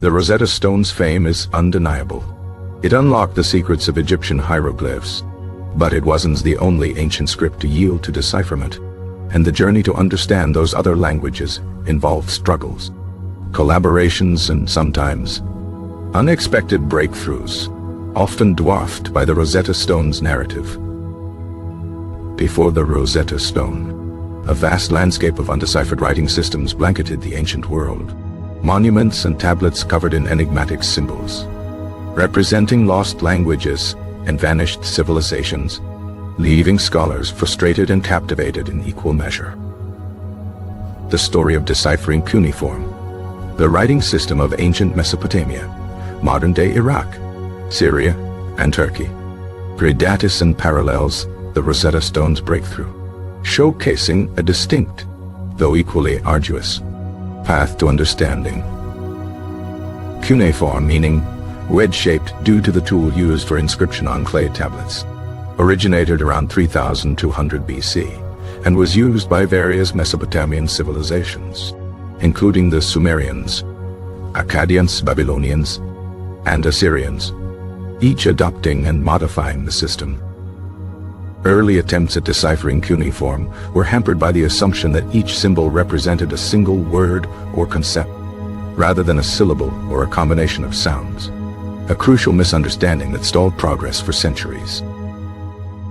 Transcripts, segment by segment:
The Rosetta Stone's fame is undeniable. It unlocked the secrets of Egyptian hieroglyphs, but it wasn't the only ancient script to yield to decipherment, and the journey to understand those other languages involved struggles, collaborations, and sometimes unexpected breakthroughs, often dwarfed by the Rosetta Stone's narrative. Before the Rosetta Stone, a vast landscape of undeciphered writing systems blanketed the ancient world. Monuments and tablets covered in enigmatic symbols, representing lost languages and vanished civilizations, leaving scholars frustrated and captivated in equal measure. The story of deciphering cuneiform, the writing system of ancient Mesopotamia, modern-day Iraq, Syria, and Turkey, predates and parallels the Rosetta Stone's breakthrough, showcasing a distinct, though equally arduous, path to understanding. Cuneiform, meaning wedge-shaped due to the tool used for inscription on clay tablets, originated around 3200 BC and was used by various Mesopotamian civilizations, including the Sumerians, Akkadians, Babylonians, and Assyrians, each adopting and modifying the system. Early attempts at deciphering cuneiform were hampered by the assumption that each symbol represented a single word or concept, rather than a syllable or a combination of sounds, a crucial misunderstanding that stalled progress for centuries.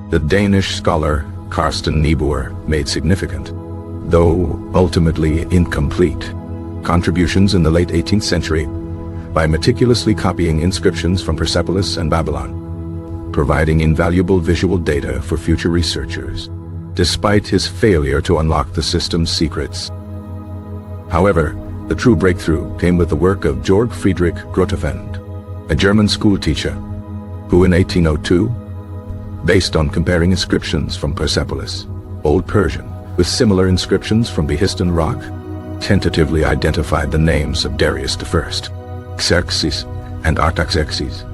The Danish scholar Carsten Niebuhr made significant, though ultimately incomplete, contributions in the late 18th century by meticulously copying inscriptions from Persepolis and Babylon, providing invaluable visual data for future researchers, despite his failure to unlock the system's secrets. However, the true breakthrough came with the work of Georg Friedrich Grotefend, a German schoolteacher, who in 1802, based on comparing inscriptions from Persepolis, Old Persian, with similar inscriptions from Behistun Rock, tentatively identified the names of Darius I, Xerxes, and Artaxerxes,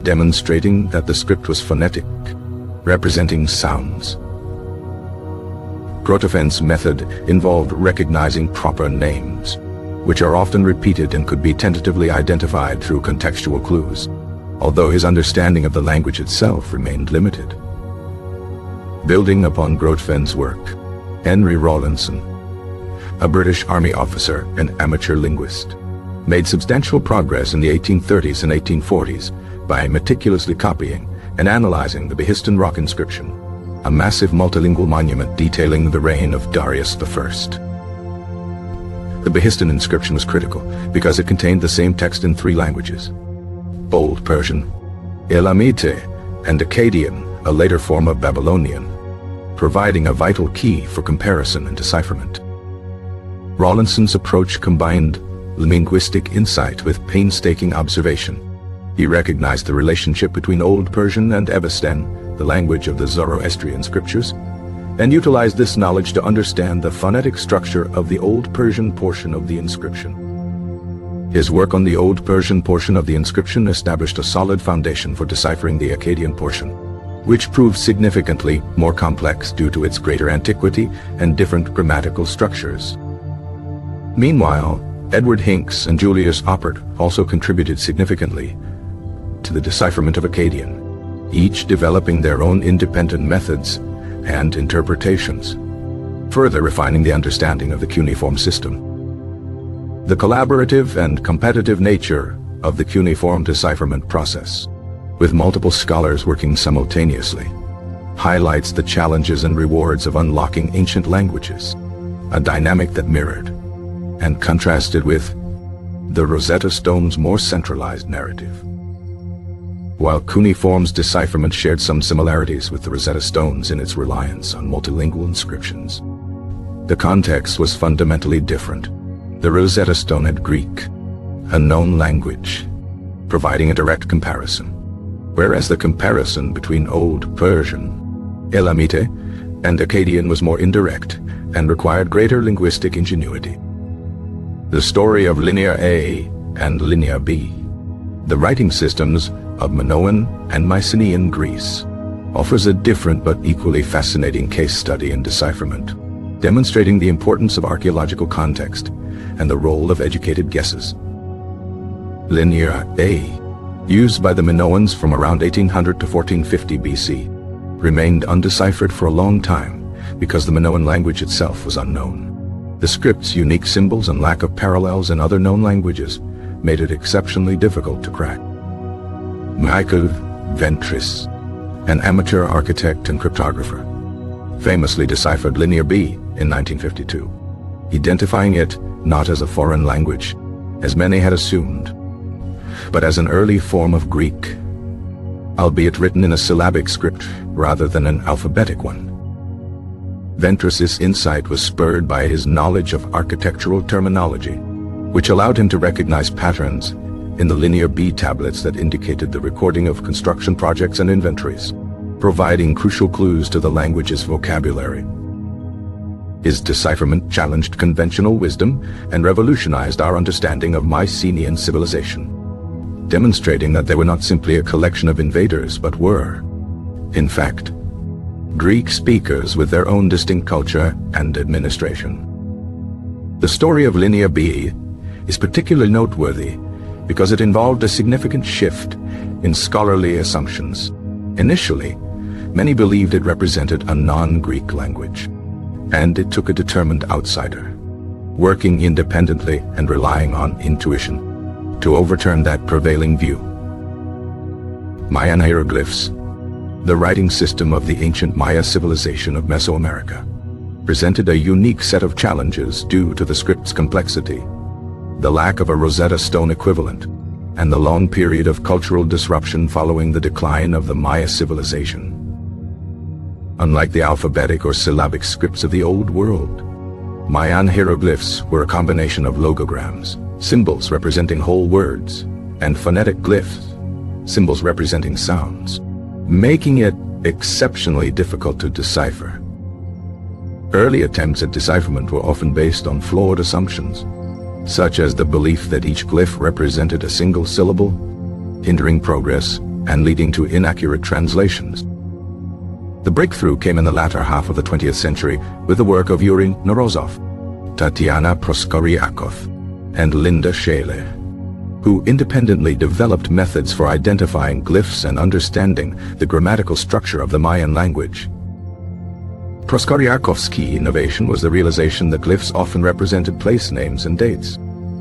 demonstrating that the script was phonetic, representing sounds. Grotefend's method involved recognizing proper names, which are often repeated and could be tentatively identified through contextual clues, although his understanding of the language itself remained limited. Building upon Grotefend's work, Henry Rawlinson, a British Army officer and amateur linguist, made substantial progress in the 1830s and 1840s by meticulously copying and analyzing the Behistun Rock inscription, a massive multilingual monument detailing the reign of Darius I. The Behistun inscription was critical because it contained the same text in 3 languages: Old Persian, Elamite, and Akkadian, a later form of Babylonian, providing a vital key for comparison and decipherment. Rawlinson's approach combined linguistic insight with painstaking observation. He recognized the relationship between Old Persian and Avestan, the language of the Zoroastrian scriptures, and utilized this knowledge to understand the phonetic structure of the Old Persian portion of the inscription. His work on the Old Persian portion of the inscription established a solid foundation for deciphering the Akkadian portion, which proved significantly more complex due to its greater antiquity and different grammatical structures. Meanwhile, Edward Hincks and Julius Oppert also contributed significantly to the decipherment of Akkadian, each developing their own independent methods and interpretations, further refining the understanding of the cuneiform system. The collaborative and competitive nature of the cuneiform decipherment process, with multiple scholars working simultaneously, highlights the challenges and rewards of unlocking ancient languages, a dynamic that mirrored and contrasted with the Rosetta Stone's more centralized narrative. While cuneiform's decipherment shared some similarities with the Rosetta Stone's in its reliance on multilingual inscriptions, the context was fundamentally different. The Rosetta Stone had Greek, a known language, providing a direct comparison, whereas the comparison between Old Persian, Elamite, and Akkadian was more indirect and required greater linguistic ingenuity. The story of Linear A and Linear B, the writing systems of Minoan and Mycenaean Greece, offers a different but equally fascinating case study in decipherment. demonstrating the importance of archaeological context and the role of educated guesses. Linear A, used by the Minoans from around 1800 to 1450 BC, remained undeciphered for a long time because the Minoan language itself was unknown. The script's unique symbols and lack of parallels in other known languages made it exceptionally difficult to crack. Michael Ventris, an amateur architect and cryptographer, famously deciphered Linear B in 1952, identifying it not as a foreign language, as many had assumed, but as an early form of Greek, albeit written in a syllabic script rather than an alphabetic one. Ventris's insight was spurred by his knowledge of architectural terminology, which allowed him to recognize patterns in the Linear B tablets that indicated the recording of construction projects and inventories, providing crucial clues to the language's vocabulary. His decipherment challenged conventional wisdom and revolutionized our understanding of Mycenaean civilization, demonstrating that they were not simply a collection of invaders, but were, in fact, Greek speakers with their own distinct culture and administration. The story of Linear B is particularly noteworthy because it involved a significant shift in scholarly assumptions. Initially, many believed it represented a non-Greek language, and it took a determined outsider, working independently and relying on intuition, to overturn that prevailing view. Mayan hieroglyphs, the writing system of the ancient Maya civilization of Mesoamerica, presented a unique set of challenges due to the script's complexity, the lack of a Rosetta Stone equivalent, and the long period of cultural disruption following the decline of the Maya civilization. Unlike the alphabetic or syllabic scripts of the Old World, Mayan hieroglyphs were a combination of logograms, symbols representing whole words, and phonetic glyphs, symbols representing sounds, making it exceptionally difficult to decipher. Early attempts at decipherment were often based on flawed assumptions, such as the belief that each glyph represented a single syllable, hindering progress and leading to inaccurate translations. The breakthrough came in the latter half of the 20th century with the work of Yuri Norozov, Tatiana Proskoryakov, and Linda Shaler, who independently developed methods for identifying glyphs and understanding the grammatical structure of the Mayan language. Proskoryakov's key innovation was the realization that glyphs often represented place names and dates,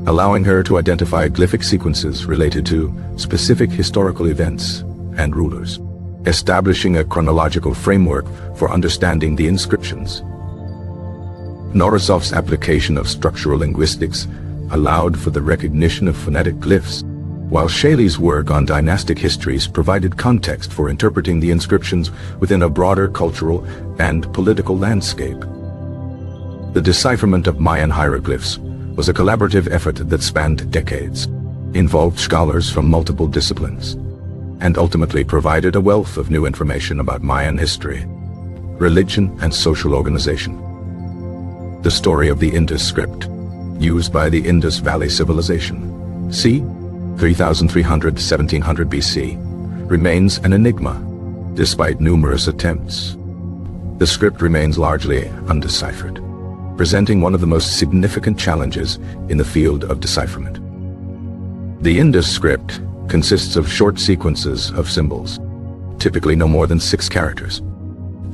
allowing her to identify glyphic sequences related to specific historical events and rulers, establishing a chronological framework for understanding the inscriptions. Norozov's application of structural linguistics allowed for the recognition of phonetic glyphs, while Shaley's work on dynastic histories provided context for interpreting the inscriptions within a broader cultural and political landscape. The decipherment of Mayan hieroglyphs was a collaborative effort that spanned decades, involved scholars from multiple disciplines, and ultimately provided a wealth of new information about Mayan history, religion, and social organization. The story of the Indus script, used by the Indus Valley Civilization, c. 3300 to 1700 BC, remains an enigma, despite numerous attempts. The script remains largely undeciphered, presenting one of the most significant challenges in the field of decipherment. The Indus script consists of short sequences of symbols, typically no more than 6 characters,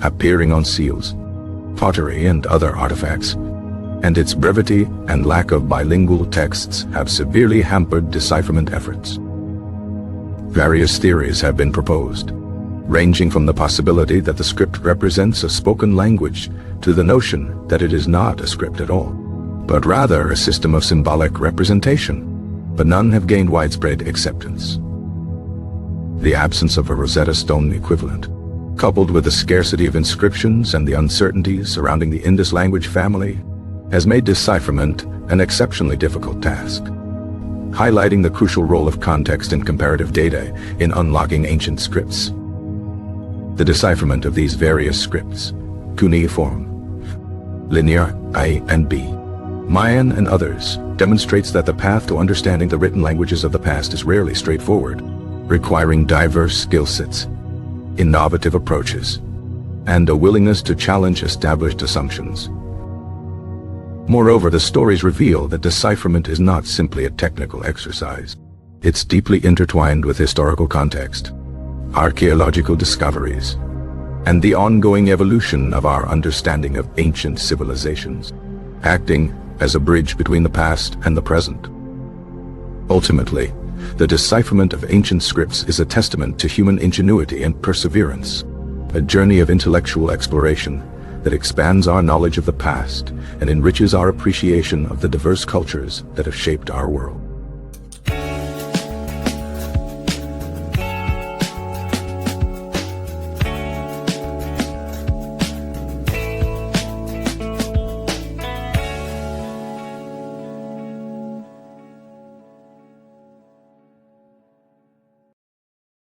appearing on seals, pottery, and other artifacts, and its brevity and lack of bilingual texts have severely hampered decipherment efforts. Various theories have been proposed, ranging from the possibility that the script represents a spoken language to the notion that it is not a script at all, but rather a system of symbolic representation, but none have gained widespread acceptance. The absence of a Rosetta Stone equivalent, coupled with the scarcity of inscriptions and the uncertainties surrounding the Indus language family, has made decipherment an exceptionally difficult task, highlighting the crucial role of context and comparative data in unlocking ancient scripts. The decipherment of these various scripts, cuneiform, Linear A and B, Mayan and others, demonstrates that the path to understanding the written languages of the past is rarely straightforward, requiring diverse skill sets, innovative approaches, and a willingness to challenge established assumptions. Moreover, the stories reveal that decipherment is not simply a technical exercise. It's deeply intertwined with historical context, archaeological discoveries, and the ongoing evolution of our understanding of ancient civilizations, acting as a bridge between the past and the present. Ultimately, the decipherment of ancient scripts is a testament to human ingenuity and perseverance, a journey of intellectual exploration that expands our knowledge of the past and enriches our appreciation of the diverse cultures that have shaped our world.